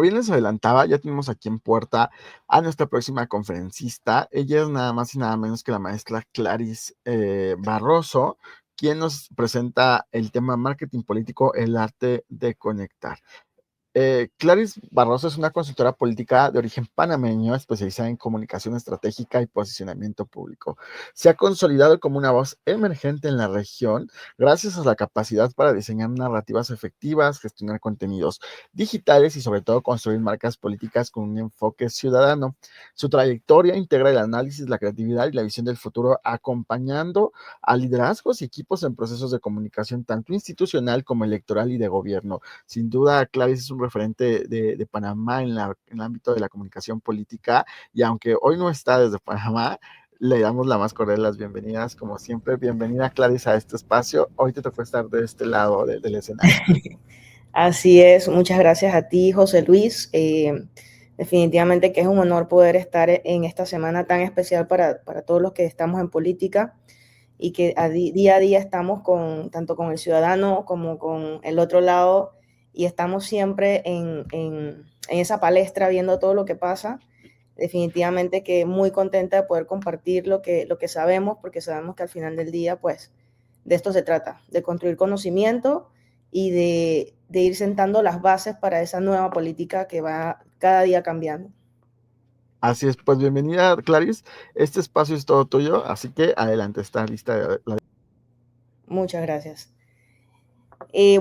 bien les adelantaba, ya tenemos aquí en puerta a nuestra próxima conferencista. Ella es nada más y nada menos que la maestra Clarice Barroso, quien nos presenta el tema marketing político, el arte de conectar. Clarice Barroso es una consultora política de origen panameño especializada en comunicación estratégica y posicionamiento público. Se ha consolidado como una voz emergente en la región gracias a la capacidad para diseñar narrativas efectivas, gestionar contenidos digitales y sobre todo construir marcas políticas con un enfoque ciudadano. Su trayectoria integra el análisis, la creatividad y la visión del futuro, acompañando a liderazgos y equipos en procesos de comunicación tanto institucional como electoral y de gobierno. Sin duda, Clarice es un referente de Panamá en el ámbito de la comunicación política, y aunque hoy no está desde Panamá, le damos la más cordial de las bienvenidas. Como siempre, bienvenida, Clarice, a este espacio. Hoy te tocó estar de este lado del escenario. Así es, muchas gracias a ti, José Luis. Definitivamente que es un honor poder estar en esta semana tan especial para todos los que estamos en política y que día a día estamos tanto con el ciudadano como con el otro lado, y estamos siempre en esa palestra viendo todo lo que pasa. Definitivamente que muy contenta de poder compartir lo que sabemos, porque sabemos que al final del día, pues, de esto se trata, de construir conocimiento y de ir sentando las bases para esa nueva política que va cada día cambiando. Así es, pues bienvenida, Clarice. Este espacio es todo tuyo, así que adelante, está lista. Muchas gracias.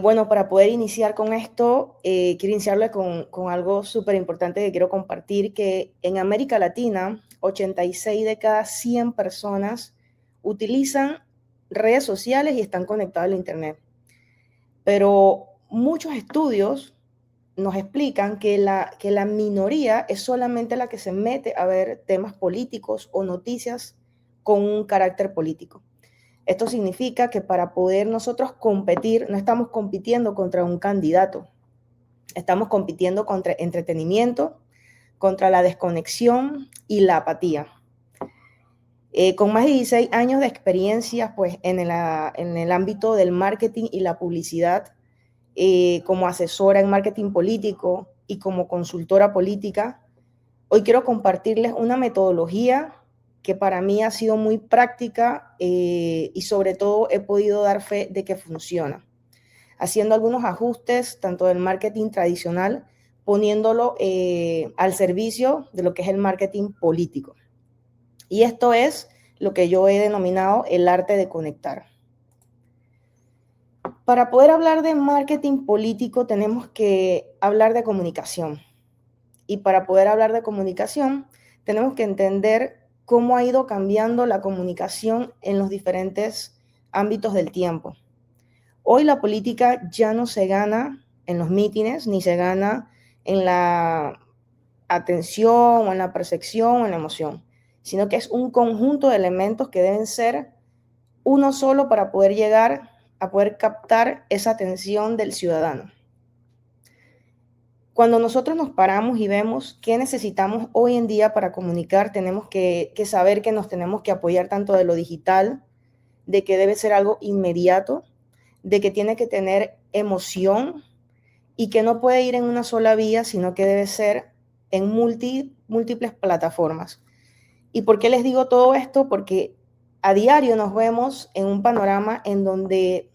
Bueno, para poder iniciar con esto, quiero iniciarle con algo súper importante que quiero compartir, que en América Latina, 86 de cada 100 personas utilizan redes sociales y están conectados al Internet. Pero muchos estudios nos explican que la minoría es solamente la que se mete a ver temas políticos o noticias con un carácter político. Esto significa que para poder nosotros competir, no estamos compitiendo contra un candidato, estamos compitiendo contra entretenimiento, contra la desconexión y la apatía. Con más de 16 años de experiencia pues, en el ámbito del marketing y la publicidad, como asesora en marketing político y como consultora política, hoy quiero compartirles una metodología que para mí ha sido muy práctica, y sobre todo he podido dar fe de que funciona, haciendo algunos ajustes tanto del marketing tradicional, poniéndolo al servicio de lo que es el marketing político. Y esto es lo que yo he denominado el arte de conectar. Para poder hablar de marketing político tenemos que hablar de comunicación. Y para poder hablar de comunicación tenemos que entender cómo ha ido cambiando la comunicación en los diferentes ámbitos del tiempo. Hoy la política ya no se gana en los mítines, ni se gana en la atención o en la percepción o en la emoción, sino que es un conjunto de elementos que deben ser uno solo para poder llegar a poder captar esa atención del ciudadano. Cuando nosotros nos paramos y vemos qué necesitamos hoy en día para comunicar, tenemos que saber que nos tenemos que apoyar tanto de lo digital, de que debe ser algo inmediato, de que tiene que tener emoción y que no puede ir en una sola vía, sino que debe ser en múltiples plataformas. ¿Y por qué les digo todo esto? Porque a diario nos vemos en un panorama en donde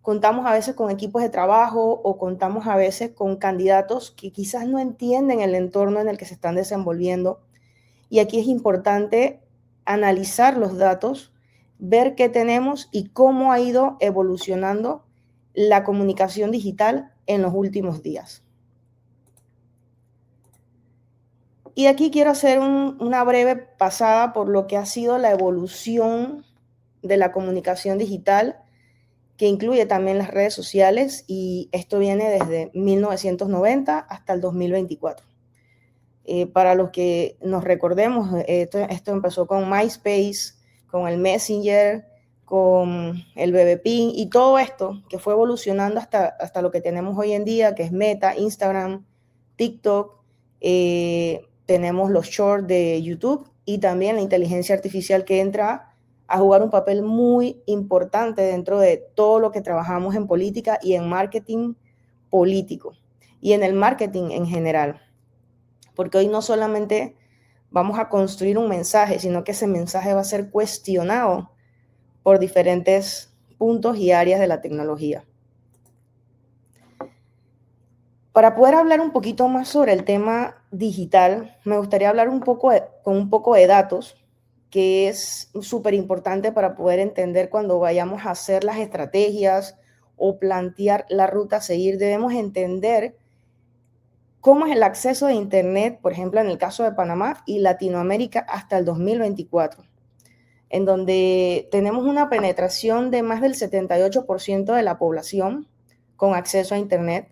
contamos a veces con equipos de trabajo o contamos a veces con candidatos que quizás no entienden el entorno en el que se están desenvolviendo. Y aquí es importante analizar los datos, ver qué tenemos y cómo ha ido evolucionando la comunicación digital en los últimos días. Y aquí quiero hacer una breve pasada por lo que ha sido la evolución de la comunicación digital, que incluye también las redes sociales, y esto viene desde 1990 hasta el 2024. Para los que nos recordemos, esto empezó con MySpace, con el Messenger, con el BBPing y todo esto que fue evolucionando hasta lo que tenemos hoy en día, que es Meta, Instagram, TikTok, tenemos los shorts de YouTube y también la inteligencia artificial que entra a jugar un papel muy importante dentro de todo lo que trabajamos en política y en marketing político y en el marketing en general. porque hoy no solamente vamos a construir un mensaje, sino que ese mensaje va a ser cuestionado por diferentes puntos y áreas de la tecnología. Para poder hablar un poquito más sobre el tema digital, me gustaría hablar con un poco de datos, que es súper importante para poder entender cuando vayamos a hacer las estrategias o plantear la ruta a seguir. Debemos entender cómo es el acceso a Internet, por ejemplo, en el caso de Panamá y Latinoamérica hasta el 2024, en donde tenemos una penetración de más del 78% de la población con acceso a Internet.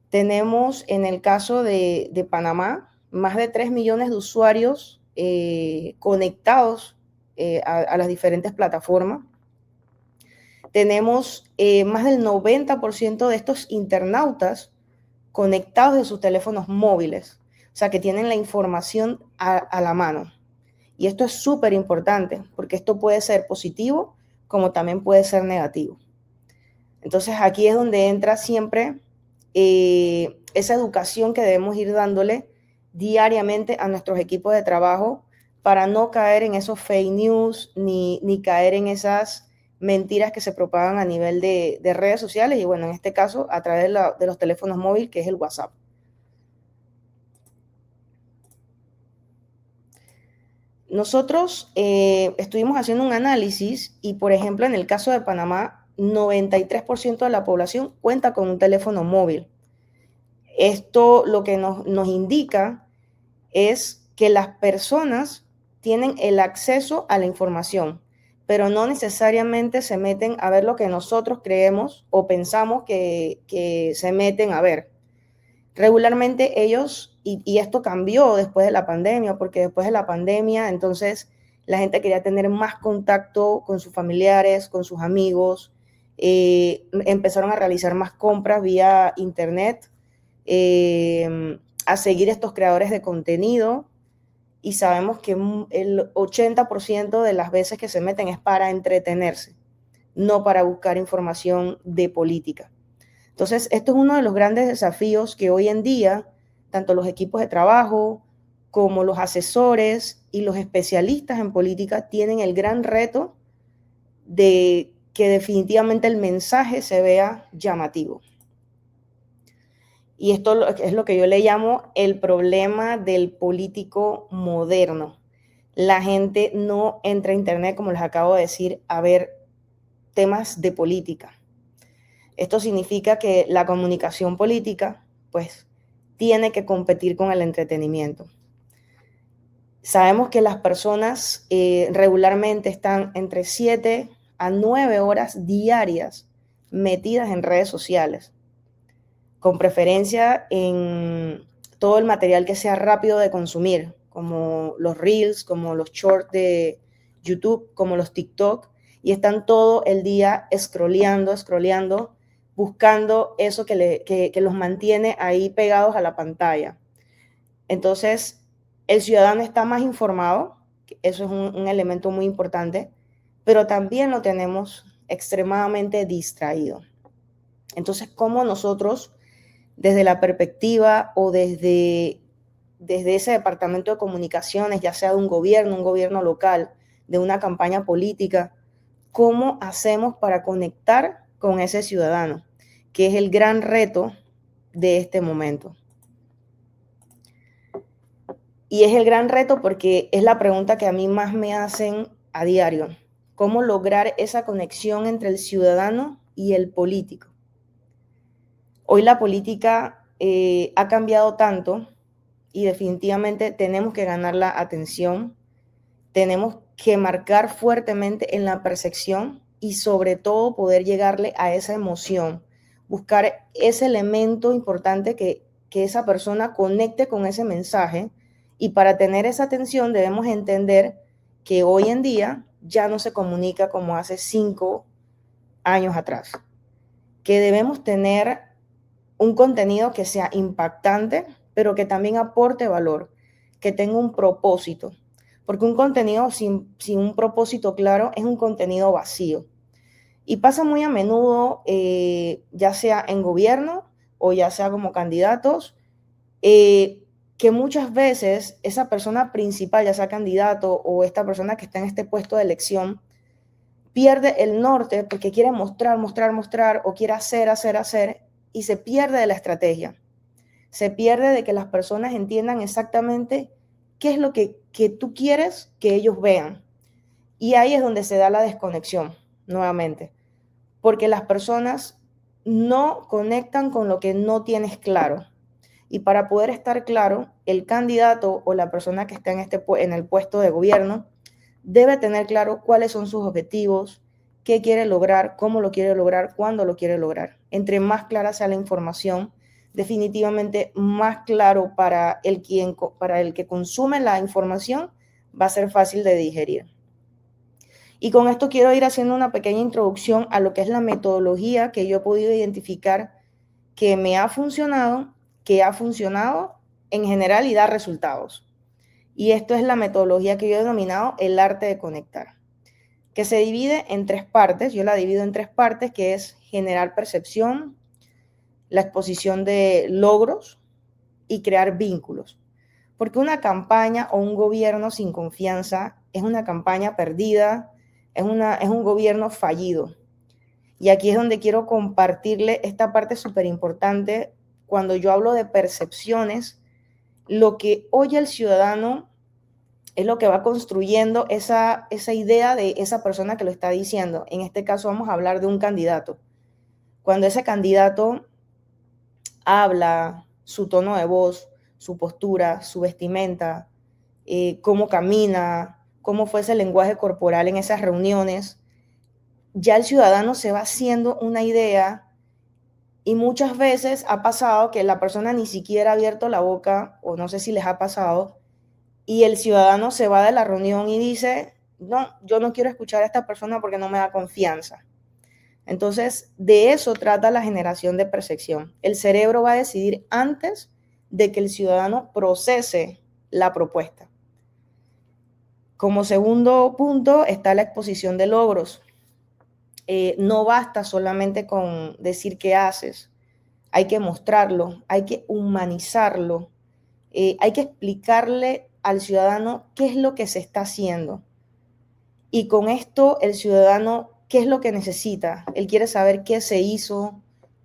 Tenemos en el caso de Panamá más de 3 millones de usuarios conectados a las diferentes plataformas. Tenemos más del 90% de estos internautas conectados de sus teléfonos móviles, o sea, que tienen la información a la mano. Y esto es súper importante porque esto puede ser positivo como también puede ser negativo. Entonces aquí es donde entra siempre esa educación que debemos ir dándole diariamente a nuestros equipos de trabajo para no caer en esos fake news ni caer en esas mentiras que se propagan a nivel de redes sociales y bueno, en este caso a través de los teléfonos móviles, que es el WhatsApp. Nosotros estuvimos haciendo un análisis y, por ejemplo, en el caso de Panamá, 93% de la población cuenta con un teléfono móvil. Esto lo que nos indica es que las personas tienen el acceso a la información, pero no necesariamente se meten a ver lo que nosotros creemos o pensamos que se meten a ver. Regularmente ellos, y esto cambió después de la pandemia, porque después de la pandemia, entonces la gente quería tener más contacto con sus familiares, con sus amigos, empezaron a realizar más compras vía internet, a seguir estos creadores de contenido, y sabemos que el 80% de las veces que se meten es para entretenerse, no para buscar información de política. Entonces, esto es uno de los grandes desafíos que hoy en día, tanto los equipos de trabajo como los asesores y los especialistas en política tienen el gran reto de que definitivamente el mensaje se vea llamativo. Y esto es lo que yo le llamo el problema del político moderno. La gente no entra a internet, como les acabo de decir, a ver temas de política. Esto significa que la comunicación política, pues, tiene que competir con el entretenimiento. Sabemos que las personas regularmente están entre 7 a 9 horas diarias metidas en redes sociales, con preferencia en todo el material que sea rápido de consumir, como los Reels, como los Shorts de YouTube, como los TikTok, y están todo el día scrolleando, buscando eso que los mantiene ahí pegados a la pantalla. Entonces, el ciudadano está más informado, eso es un elemento muy importante, pero también lo tenemos extremadamente distraído. Entonces, ¿cómo nosotros, desde la perspectiva o desde ese departamento de comunicaciones, ya sea de un gobierno local, de una campaña política, cómo hacemos para conectar con ese ciudadano, que es el gran reto de este momento? Y es el gran reto porque es la pregunta que a mí más me hacen a diario. ¿Cómo lograr esa conexión entre el ciudadano y el político? Hoy la política ha cambiado tanto y definitivamente tenemos que ganar la atención, tenemos que marcar fuertemente en la percepción y sobre todo poder llegarle a esa emoción, buscar ese elemento importante que esa persona conecte con ese mensaje. Y para tener esa atención debemos entender que hoy en día ya no se comunica como hace 5 años atrás, que debemos tener un contenido que sea impactante, pero que también aporte valor, que tenga un propósito, porque un contenido sin un propósito claro es un contenido vacío. Y pasa muy a menudo, ya sea en gobierno o ya sea como candidatos, que muchas veces esa persona principal, ya sea candidato o esta persona que está en este puesto de elección, pierde el norte porque quiere mostrar, mostrar, mostrar, o quiere hacer, hacer, hacer, y se pierde de la estrategia. Se pierde de que las personas entiendan exactamente qué es lo que tú quieres que ellos vean. Y ahí es donde se da la desconexión, nuevamente, porque las personas no conectan con lo que no tienes claro. Y para poder estar claro, el candidato o la persona que está en el puesto de gobierno debe tener claro cuáles son sus objetivos, qué quiere lograr, cómo lo quiere lograr, cuándo lo quiere lograr. Entre más clara sea la información, definitivamente más claro para el que consume la información, va a ser fácil de digerir. Y con esto quiero ir haciendo una pequeña introducción a lo que es la metodología que yo he podido identificar que me ha funcionado, que ha funcionado en general y da resultados. Y esto es la metodología que yo he denominado el arte de conectar, que se divide en 3 partes. Yo la divido en 3 partes, que es generar percepción, la exposición de logros y crear vínculos. Porque una campaña o un gobierno sin confianza es una campaña perdida, es un gobierno fallido. Y aquí es donde quiero compartirle esta parte súper importante. Cuando yo hablo de percepciones, lo que oye el ciudadano es lo que va construyendo esa idea de esa persona que lo está diciendo. En este caso vamos a hablar de un candidato. Cuando ese candidato habla, su tono de voz, su postura, su vestimenta, cómo camina, cómo fue ese lenguaje corporal en esas reuniones, ya el ciudadano se va haciendo una idea. Y muchas veces ha pasado que la persona ni siquiera ha abierto la boca, o no sé si les ha pasado, y el ciudadano se va de la reunión y dice, no, yo no quiero escuchar a esta persona porque no me da confianza. Entonces, de eso trata la generación de percepción. El cerebro va a decidir antes de que el ciudadano procese la propuesta. Como segundo punto está la exposición de logros. No basta solamente con decir qué haces, hay que mostrarlo, hay que humanizarlo, hay que explicarle al ciudadano qué es lo que se está haciendo. Y con esto el ciudadano, ¿qué es lo que necesita? Él quiere saber qué se hizo,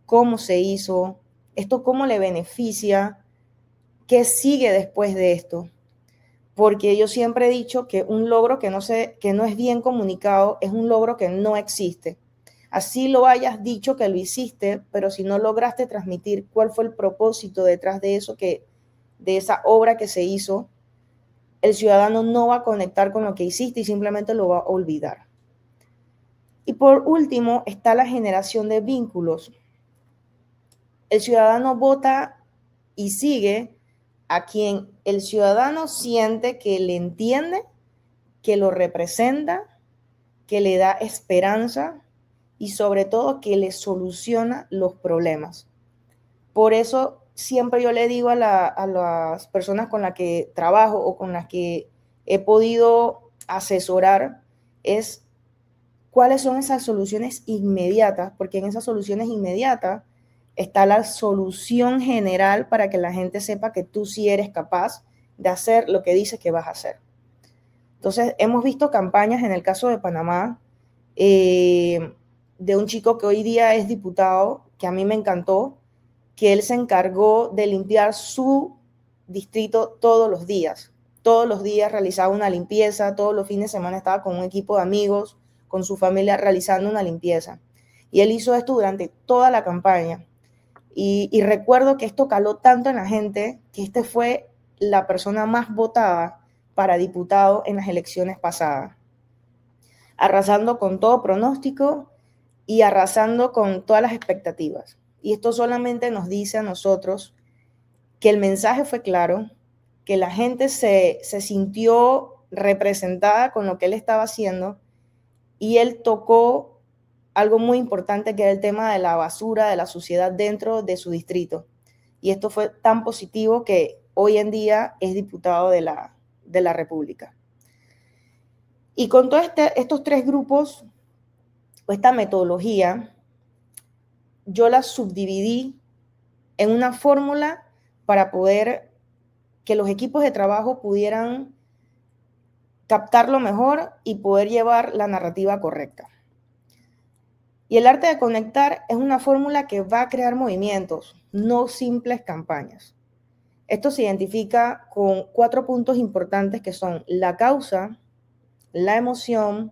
cómo se hizo, esto cómo le beneficia, qué sigue después de esto. Porque yo siempre he dicho que un logro que no es bien comunicado es un logro que no existe. Así lo hayas dicho que lo hiciste, pero si no lograste transmitir cuál fue el propósito detrás de eso, de esa obra que se hizo, el ciudadano no va a conectar con lo que hiciste y simplemente lo va a olvidar. Y por último está la generación de vínculos. El ciudadano vota y sigue a quien el ciudadano siente que le entiende, que lo representa, que le da esperanza y sobre todo que le soluciona los problemas. Por eso siempre yo le digo a las personas con las que trabajo o con las que he podido asesorar es cuáles son esas soluciones inmediatas, porque en esas soluciones inmediatas está la solución general para que la gente sepa que tú sí eres capaz de hacer lo que dices que vas a hacer. Entonces, hemos visto campañas en el caso de Panamá, de un chico que hoy día es diputado, que a mí me encantó, que él se encargó de limpiar su distrito todos los días. Todos los días realizaba una limpieza, todos los fines de semana estaba con un equipo de amigos, con su familia realizando una limpieza. Y él hizo esto durante toda la campaña. Y recuerdo que esto caló tanto en la gente que este fue la persona más votada para diputado en las elecciones pasadas, arrasando con todo pronóstico y arrasando con todas las expectativas. Y esto solamente nos dice a nosotros que el mensaje fue claro, que la gente se sintió representada con lo que él estaba haciendo y él tocó algo muy importante que era el tema de la basura, de la suciedad dentro de su distrito. Y esto fue tan positivo que hoy en día es diputado de la República. Y con todos estos 3 grupos, o esta metodología, yo la subdividí en una fórmula para poder que los equipos de trabajo pudieran captarlo mejor y poder llevar la narrativa correcta. Y el arte de conectar es una fórmula que va a crear movimientos, no simples campañas. Esto se identifica con 4 puntos importantes que son la causa, la emoción,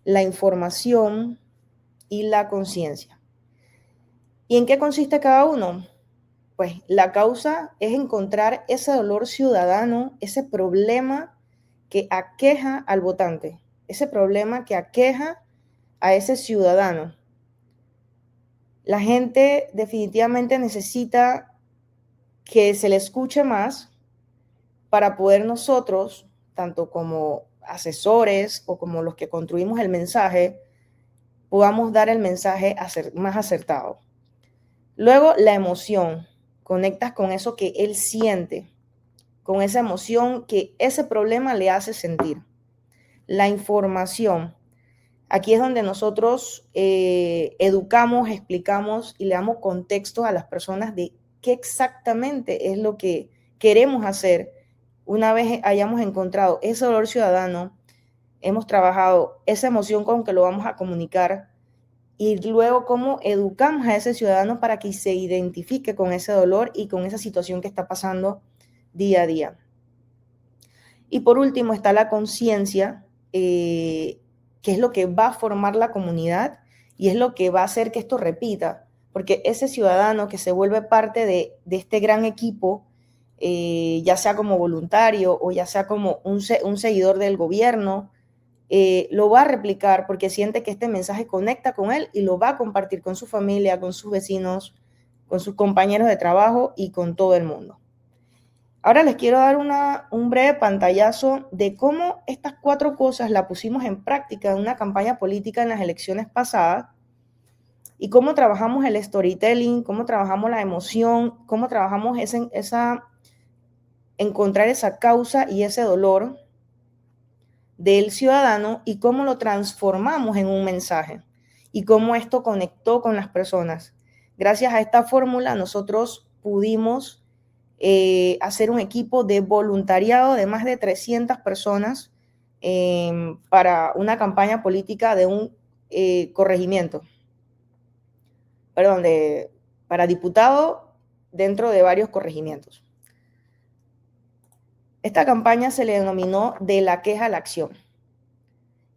la información y la conciencia. ¿Y en qué consiste cada uno? Pues la causa es encontrar ese dolor ciudadano, ese problema que aqueja al votante, ese problema que aqueja a ese ciudadano. La gente definitivamente necesita que se le escuche más para poder nosotros, tanto como asesores o como los que construimos el mensaje, podamos dar el mensaje más acertado. Luego, la emoción. Conectas con eso que él siente, con esa emoción que ese problema le hace sentir. La información. Aquí es donde nosotros educamos, explicamos y le damos contexto a las personas de qué exactamente es lo que queremos hacer. Una vez hayamos encontrado ese dolor ciudadano, hemos trabajado esa emoción con que lo vamos a comunicar y luego cómo educamos a ese ciudadano para que se identifique con ese dolor y con esa situación que está pasando día a día. Y por último está la conciencia, que es lo que va a formar la comunidad y es lo que va a hacer que esto repita, porque ese ciudadano que se vuelve parte de este gran equipo, ya sea como voluntario o ya sea como un seguidor del gobierno, lo va a replicar porque siente que este mensaje conecta con él y lo va a compartir con su familia, con sus vecinos, con sus compañeros de trabajo y con todo el mundo. Ahora les quiero dar un breve pantallazo de cómo estas 4 cosas las pusimos en práctica en una campaña política en las elecciones pasadas y cómo trabajamos el storytelling, cómo trabajamos la emoción, cómo trabajamos encontrar esa causa y ese dolor del ciudadano y cómo lo transformamos en un mensaje y cómo esto conectó con las personas. Gracias a esta fórmula nosotros pudimos hacer un equipo de voluntariado de más de 300 personas para una campaña política de un corregimiento, perdón, para diputado dentro de varios corregimientos. Esta campaña se le denominó De la queja a la acción.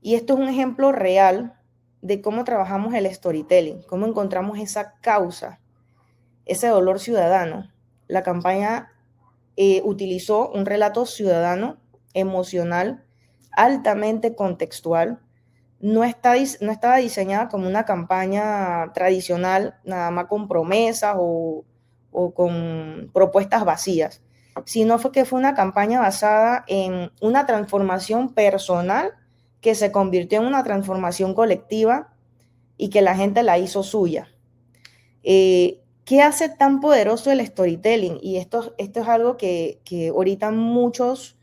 Y esto es un ejemplo real de cómo trabajamos el storytelling, cómo encontramos esa causa, ese dolor ciudadano. La campaña utilizó un relato ciudadano, emocional, altamente contextual. No estaba diseñada como una campaña tradicional, nada más con promesas o con propuestas vacías, sino que fue una campaña basada en una transformación personal que se convirtió en una transformación colectiva y que la gente la hizo suya. ¿Qué hace tan poderoso el storytelling? Y esto es algo que ahorita muchos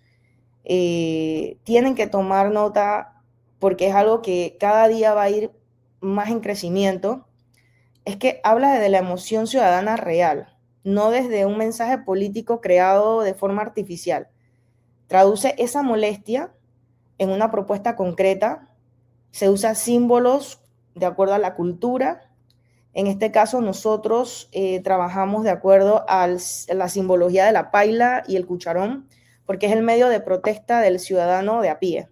tienen que tomar nota porque es algo que cada día va a ir más en crecimiento. Es que habla de la emoción ciudadana real, no desde un mensaje político creado de forma artificial. Traduce esa molestia en una propuesta concreta, se usa símbolos de acuerdo a la cultura. En este caso nosotros trabajamos de acuerdo a la simbología de la paila y el cucharón, porque es el medio de protesta del ciudadano de a pie.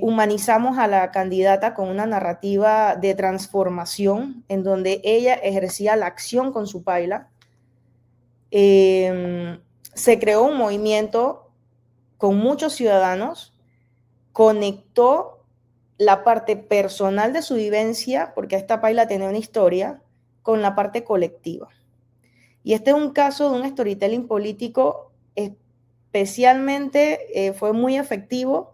Humanizamos a la candidata con una narrativa de transformación en donde ella ejercía la acción con su paila. Se creó un movimiento con muchos ciudadanos, conectó la parte personal de su vivencia, porque esta paila tenía una historia, con la parte colectiva. Y este es un caso de un storytelling político especialmente, fue muy efectivo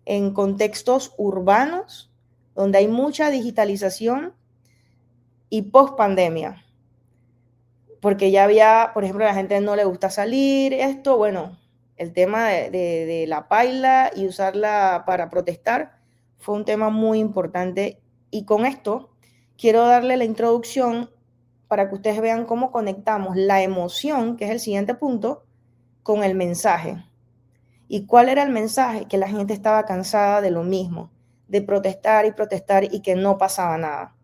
en contextos urbanos, donde hay mucha digitalización y post-pandemia. Porque ya había, por ejemplo, a la gente no le gusta salir, bueno, el tema de la paila y usarla para protestar fue un tema muy importante. Y con esto quiero darle la introducción para que ustedes vean cómo conectamos la emoción, que es el siguiente punto, con el mensaje. ¿Y cuál era el mensaje? Que la gente estaba cansada de lo mismo, de protestar y protestar y que no pasaba nada.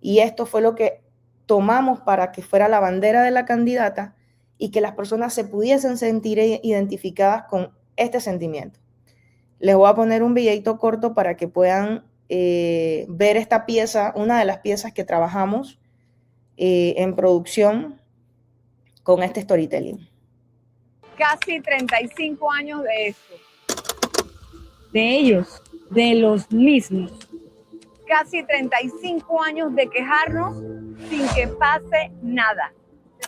Y esto fue lo que tomamos para que fuera la bandera de la candidata y que las personas se pudiesen sentir identificadas con este sentimiento. Les voy a poner un videito corto para que puedan ver esta pieza, una de las piezas que trabajamos en producción con este storytelling. Casi 35 años de esto. De ellos, de los mismos. Casi 35 años de quejarnos sin que pase nada.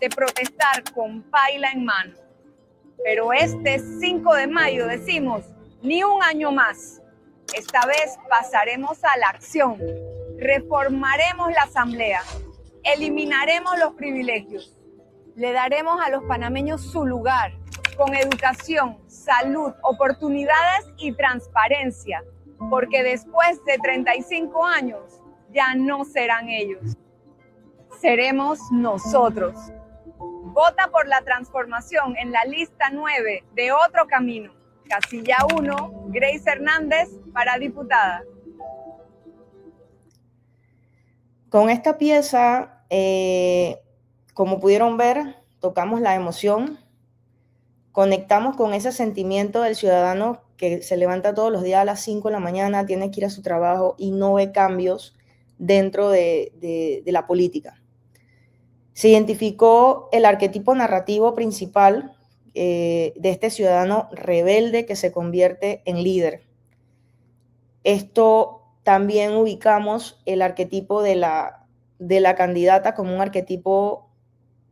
De protestar con paila en mano. Pero este 5 de mayo decimos, ni un año más. Esta vez pasaremos a la acción. Reformaremos la asamblea. Eliminaremos los privilegios. Le daremos a los panameños su lugar, con educación, salud, oportunidades y transparencia, porque después de 35 años ya no serán ellos, seremos nosotros. Vota por la transformación en la lista 9 de Otro Camino. Casilla 1, Grace Hernández para diputada. Con esta pieza, como pudieron ver, tocamos la emoción, conectamos con ese sentimiento del ciudadano que se levanta todos los días a las 5 de la mañana, tiene que ir a su trabajo y no ve cambios dentro de la política. Se identificó el arquetipo narrativo principal de este ciudadano rebelde que se convierte en líder. Esto también ubicamos el arquetipo de la candidata como un arquetipo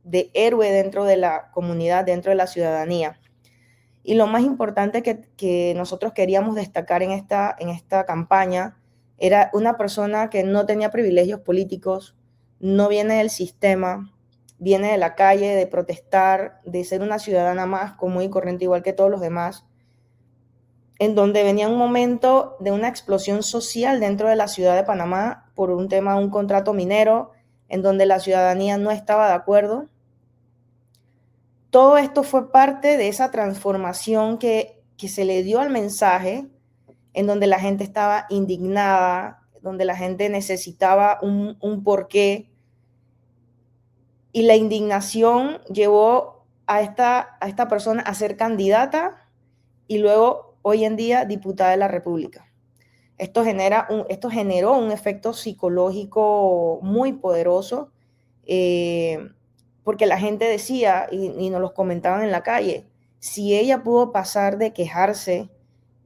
de héroe dentro de la comunidad, dentro de la ciudadanía. Y lo más importante que nosotros queríamos destacar en esta campaña era una persona que no tenía privilegios políticos, no viene del sistema, viene de la calle, de protestar, de ser una ciudadana más común y corriente igual que todos los demás, en donde venía un momento de una explosión social dentro de la ciudad de Panamá por un tema de un contrato minero, en donde la ciudadanía no estaba de acuerdo. Todo esto fue parte de esa transformación que se le dio al mensaje, en donde la gente estaba indignada, donde la gente necesitaba un porqué. Y la indignación llevó a esta persona a ser candidata y luego, hoy en día, diputada de la República. Esto generó un efecto psicológico muy poderoso, porque la gente decía, y nos los comentaban en la calle, si ella pudo pasar de quejarse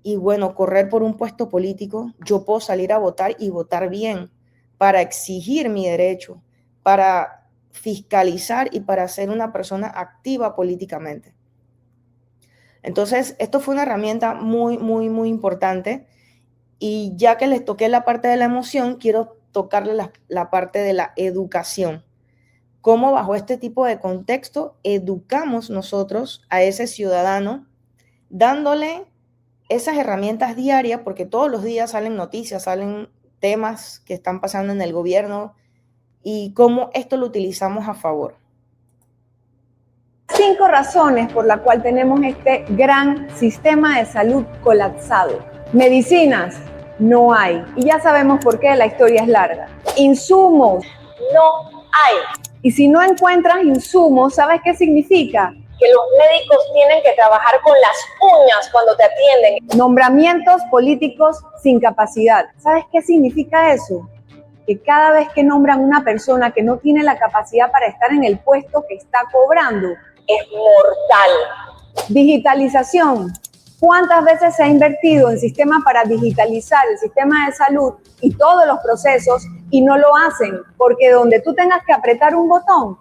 y, bueno, correr por un puesto político, yo puedo salir a votar y votar bien para exigir mi derecho, para fiscalizar y para ser una persona activa políticamente. Entonces, esto fue una herramienta muy, muy, muy importante. Y ya que les toqué la parte de la emoción, quiero tocarle la parte de la educación. Cómo bajo este tipo de contexto educamos nosotros a ese ciudadano, dándole esas herramientas diarias, porque todos los días salen noticias, salen temas que están pasando en el gobierno, y cómo esto lo utilizamos a favor. 5 razones por las cuales tenemos este gran sistema de salud colapsado. Medicinas, no hay. Y ya sabemos por qué, la historia es larga. Insumos, no hay. Y si no encuentras insumos, ¿sabes qué significa? Que los médicos tienen que trabajar con las uñas cuando te atienden. Nombramientos políticos sin capacidad. ¿Sabes qué significa eso? Que cada vez que nombran una persona que no tiene la capacidad para estar en el puesto que está cobrando, es mortal. Digitalización. ¿Cuántas veces se ha invertido en sistemas para digitalizar el sistema de salud y todos los procesos y no lo hacen? Porque donde tú tengas que apretar un botón,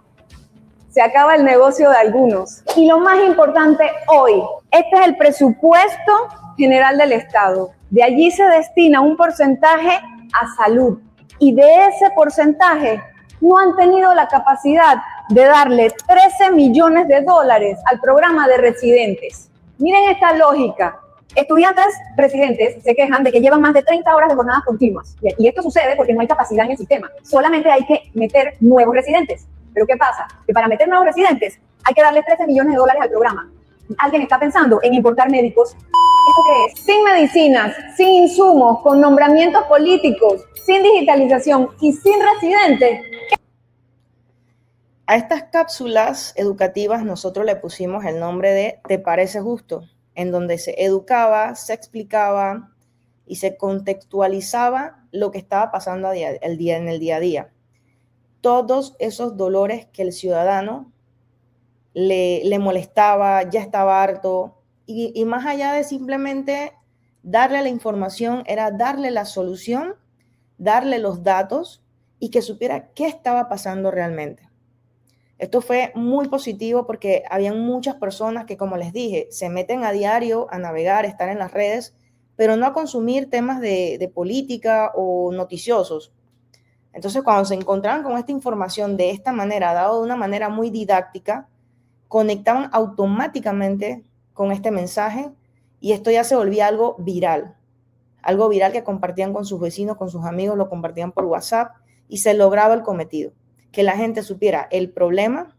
se acaba el negocio de algunos. Y lo más importante hoy, este es el presupuesto general del Estado. De allí se destina un porcentaje a salud. Y de ese porcentaje no han tenido la capacidad de darle 13 millones de dólares al programa de residentes. Miren esta lógica. Estudiantes residentes se quejan de que llevan más de 30 horas de jornadas continuas. Y esto sucede porque no hay capacidad en el sistema. Solamente hay que meter nuevos residentes. Pero ¿qué pasa? Que para meter nuevos residentes hay que darle 13 millones de dólares al programa. Alguien está pensando en importar médicos. ¿Esto qué es? Sin medicinas, sin insumos, con nombramientos políticos, sin digitalización y sin residentes. A estas cápsulas educativas nosotros le pusimos el nombre de ¿Te parece justo?, en donde se educaba, se explicaba y se contextualizaba lo que estaba pasando en el día a día. Todos esos dolores que el ciudadano le molestaba, ya estaba harto, y más allá de simplemente darle la información, era darle la solución, darle los datos y que supiera qué estaba pasando realmente. Esto fue muy positivo porque habían muchas personas que, como les dije, se meten a diario a navegar, estar en las redes, pero no a consumir temas de política o noticiosos. Entonces, cuando se encontraban con esta información de esta manera, dado de una manera muy didáctica, conectaban automáticamente con este mensaje y esto ya se volvía algo viral que compartían con sus vecinos, con sus amigos, lo compartían por WhatsApp y se lograba el cometido, que la gente supiera el problema,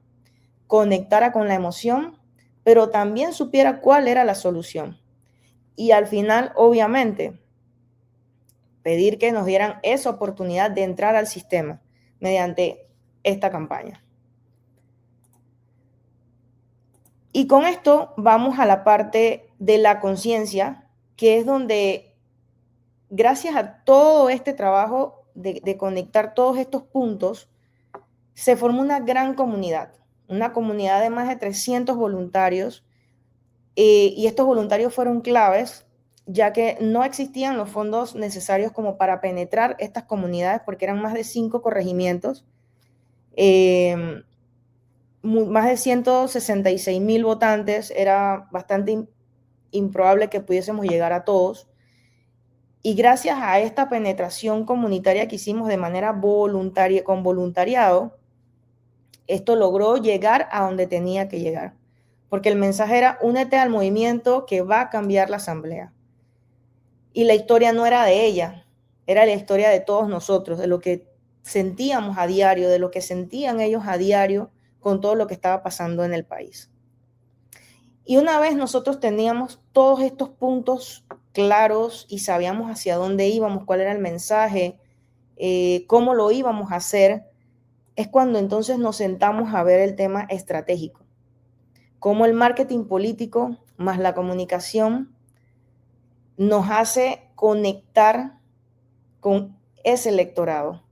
conectara con la emoción, pero también supiera cuál era la solución. Y al final, obviamente, pedir que nos dieran esa oportunidad de entrar al sistema mediante esta campaña. Y con esto vamos a la parte de la conciencia, que es donde, gracias a todo este trabajo de conectar todos estos puntos, se formó una gran comunidad, una comunidad de más de 300 voluntarios, y estos voluntarios fueron claves, ya que no existían los fondos necesarios como para penetrar estas comunidades, porque eran más de 5 corregimientos, más de 166,000 votantes, era bastante improbable que pudiésemos llegar a todos. Y gracias a esta penetración comunitaria que hicimos de manera voluntaria, con voluntariado, esto logró llegar a donde tenía que llegar. Porque el mensaje era: únete al movimiento que va a cambiar la asamblea. Y la historia no era de ella, era la historia de todos nosotros, de lo que sentíamos a diario, de lo que sentían ellos a diario con todo lo que estaba pasando en el país. Y una vez nosotros teníamos todos estos puntos claros y sabíamos hacia dónde íbamos, cuál era el mensaje, cómo lo íbamos a hacer, es cuando entonces nos sentamos a ver el tema estratégico. Cómo el marketing político más la comunicación nos hace conectar con ese electorado.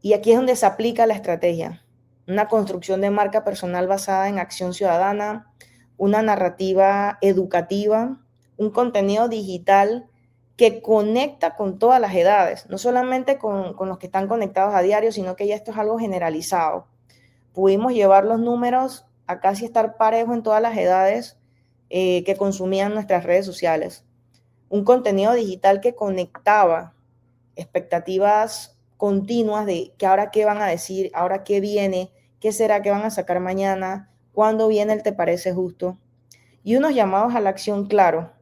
Y aquí es donde se aplica la estrategia. Una construcción de marca personal basada en acción ciudadana, una narrativa educativa, un contenido digital que conecta con todas las edades, no solamente con los que están conectados a diario, sino que ya esto es algo generalizado. Pudimos llevar los números a casi estar parejo en todas las edades que consumían nuestras redes sociales. Un contenido digital que conectaba expectativas continuas de que ahora qué van a decir, ahora qué viene, qué será que van a sacar mañana, cuándo viene el ¿te parece justo? Y unos llamados a la acción claro.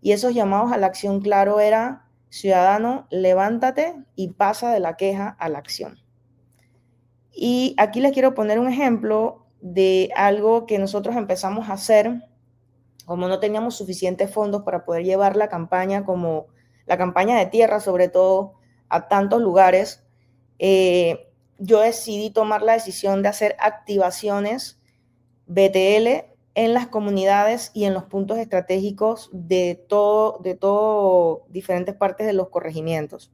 Y esos llamados a la acción claro era: ciudadano, levántate y pasa de la queja a la acción. Y aquí les quiero poner un ejemplo de algo que nosotros empezamos a hacer, como no teníamos suficientes fondos para poder llevar la campaña, como la campaña de tierra, sobre todo, a tantos lugares. Yo decidí tomar la decisión de hacer activaciones BTL en las comunidades y en los puntos estratégicos de todo diferentes partes de los corregimientos.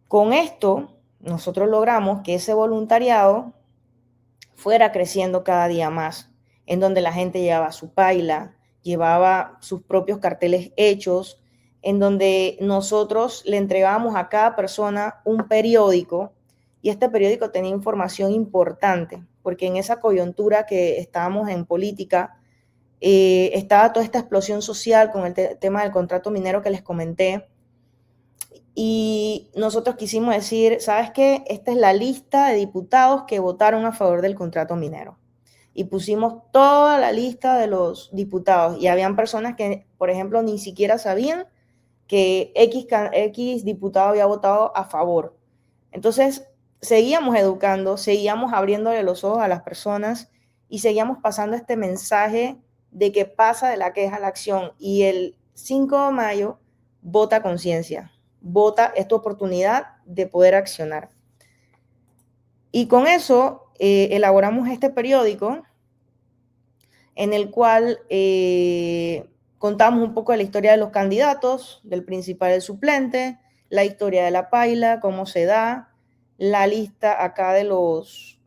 Con esto, nosotros logramos que ese voluntariado fuera creciendo cada día más, en donde la gente llevaba su paila, llevaba sus propios carteles hechos, en donde nosotros le entregábamos a cada persona un periódico, y este periódico tenía información importante, porque en esa coyuntura que estábamos en política, estaba toda esta explosión social con el tema del contrato minero que les comenté, y nosotros quisimos decir: ¿sabes qué? Esta es la lista de diputados que votaron a favor del contrato minero. Y pusimos toda la lista de los diputados, y habían personas que, por ejemplo, ni siquiera sabían que X diputado había votado a favor. Entonces, seguíamos educando, seguíamos abriéndole los ojos a las personas, y seguíamos pasando este mensaje de que pasa de la queja a la acción. Y el 5 de mayo, vota conciencia, vota, es tu oportunidad de poder accionar. Y con eso elaboramos este periódico en el cual contamos un poco de la historia de los candidatos, del principal y el suplente, la historia de la paila, cómo se da, la lista acá de los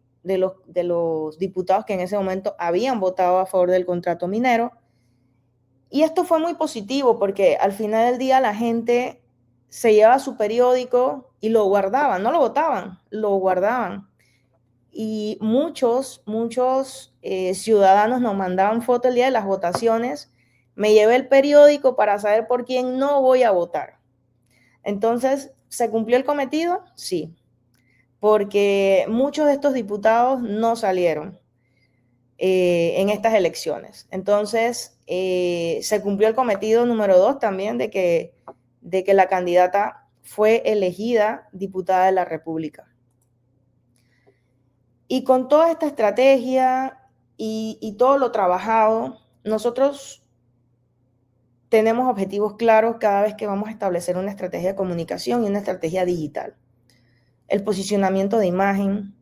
diputados que en ese momento habían votado a favor del contrato minero. Y esto fue muy positivo porque al final del día la gente se llevaba su periódico y lo guardaban, no lo votaban, lo guardaban. Y muchos ciudadanos nos mandaban fotos el día de las votaciones. Me llevé el periódico para saber por quién no voy a votar. Entonces, ¿se cumplió el cometido? Sí, porque muchos de estos diputados no salieron en estas elecciones. Entonces, se cumplió el cometido número 2 también de que la candidata fue elegida diputada de la República. Y con toda esta estrategia y todo lo trabajado, nosotros tenemos objetivos claros cada vez que vamos a establecer una estrategia de comunicación y una estrategia digital. El posicionamiento de imagen,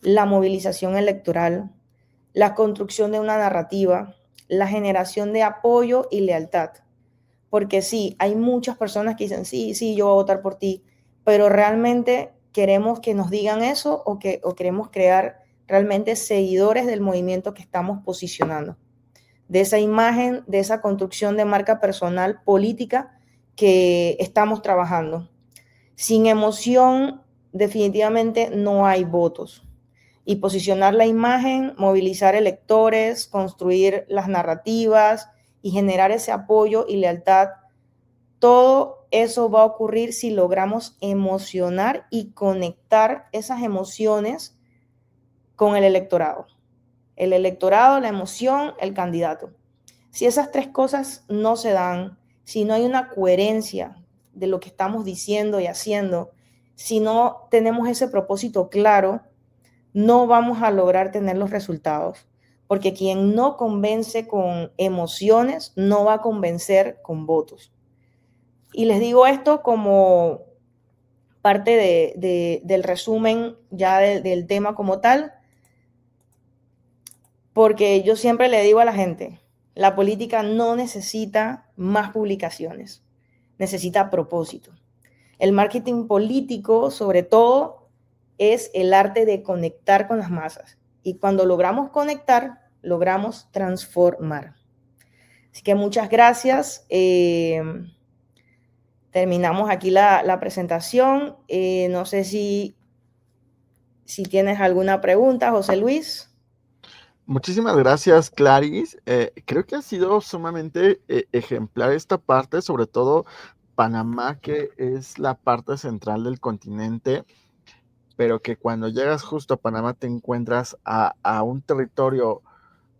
la movilización electoral, la construcción de una narrativa, la generación de apoyo y lealtad. Porque sí, hay muchas personas que dicen, sí, yo voy a votar por ti, pero realmente queremos que nos digan eso o queremos crear realmente seguidores del movimiento que estamos posicionando, de esa imagen, de esa construcción de marca personal política que estamos trabajando. Sin emoción, definitivamente no hay votos. Y posicionar la imagen, movilizar electores, construir las narrativas y generar ese apoyo y lealtad, todo eso va a ocurrir si logramos emocionar y conectar esas emociones con el electorado. El electorado, la emoción, el candidato. Si esas tres cosas no se dan, si no hay una coherencia de lo que estamos diciendo y haciendo, si no tenemos ese propósito claro, no vamos a lograr tener los resultados. Porque quien no convence con emociones, no va a convencer con votos. Y les digo esto como parte del resumen ya del tema como tal, porque yo siempre le digo a la gente, la política no necesita más publicaciones, necesita propósito. El marketing político, sobre todo, es el arte de conectar con las masas. Y cuando logramos conectar, logramos transformar. Así que muchas gracias. Terminamos aquí la presentación. No sé si tienes alguna pregunta, José Luis. Muchísimas gracias, Clarice. Creo que ha sido sumamente ejemplar esta parte, sobre todo Panamá, que es la parte central del continente, pero que cuando llegas justo a Panamá te encuentras a un territorio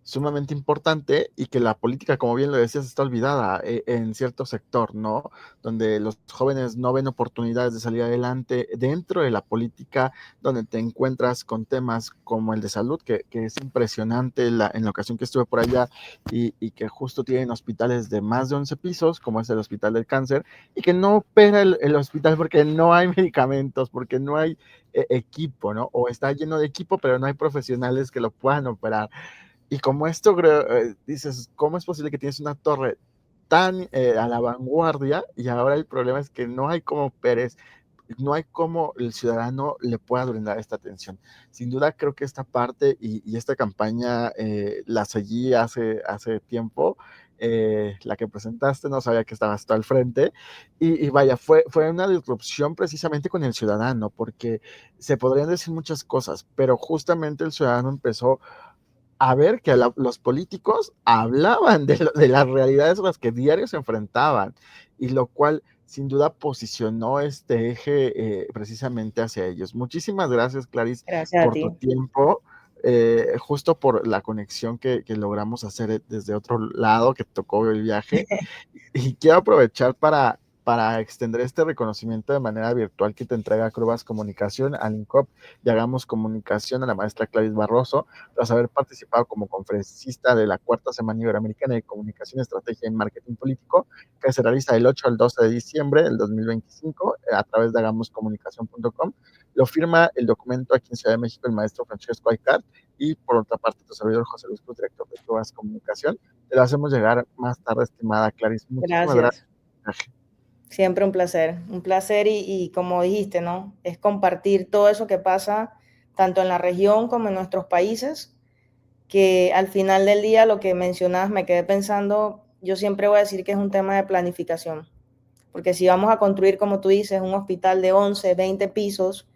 sumamente importante y que la política, como bien lo decías, está olvidada en cierto sector, ¿no? Donde los jóvenes no ven oportunidades de salir adelante dentro de la política, donde te encuentras con temas como el de salud, que es impresionante en la ocasión que estuve por allá y que justo tienen hospitales de más de 11 pisos, como es el Hospital del Cáncer, y que no opera el hospital porque no hay medicamentos, porque no hay equipo, ¿no? O está lleno de equipo, pero no hay profesionales que lo puedan operar. Y como esto, dices, ¿cómo es posible que tienes una torre tan a la vanguardia y ahora el problema es que no hay como Pérez, no hay como el ciudadano le pueda brindar esta atención? Sin duda creo que esta parte y esta campaña la seguí hace tiempo, la que presentaste, no sabía que estabas tú al frente, y vaya, fue una disrupción precisamente con el ciudadano, porque se podrían decir muchas cosas, pero justamente el ciudadano empezó a ver que los políticos hablaban de las realidades a las que diario se enfrentaban, y lo cual sin duda posicionó este eje precisamente hacia ellos. Muchísimas gracias, Clarice, Gracias por a ti. tu tiempo, justo por la conexión que logramos hacer desde otro lado, que tocó el viaje. Y quiero aprovechar para para extender este reconocimiento de manera virtual que te entrega Acrobas Comunicación al INCOP y Hagamos Comunicación a la maestra Clarice Barroso, tras haber participado como conferencista de la cuarta Semana Iberoamericana de Comunicación, Estrategia y Marketing Político, que se realiza del 8 al 12 de diciembre del 2025 a través de hagamoscomunicación.com. Lo firma el documento aquí en Ciudad de México el maestro Francesco Aycart y por otra parte tu servidor José Luis Cruz, director de Acrobas Comunicación. Te lo hacemos llegar más tarde, estimada Clarice. Muchísimas Gracias. gracias. Siempre un placer y como dijiste, ¿no? Es compartir todo eso que pasa tanto en la región como en nuestros países, que al final del día lo que mencionabas me quedé pensando, yo siempre voy a decir que es un tema de planificación, porque si vamos a construir, como tú dices, un hospital de 11, 20 pisos,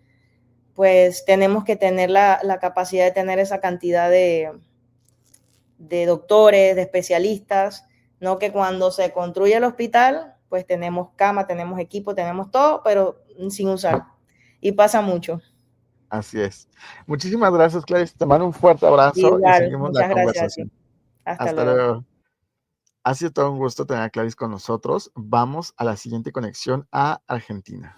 pues tenemos que tener la capacidad de tener esa cantidad de doctores, de especialistas, no que cuando se construye el hospital, pues tenemos cama, tenemos equipo, tenemos todo, pero sin usar. Y pasa mucho. Así es. Muchísimas gracias, Clarice. Te mando un fuerte abrazo y Igual, seguimos la muchas gracias a conversación. ti. Hasta Hasta luego. luego. Ha sido todo un gusto tener a Clarice con nosotros. Vamos a la siguiente conexión a Argentina.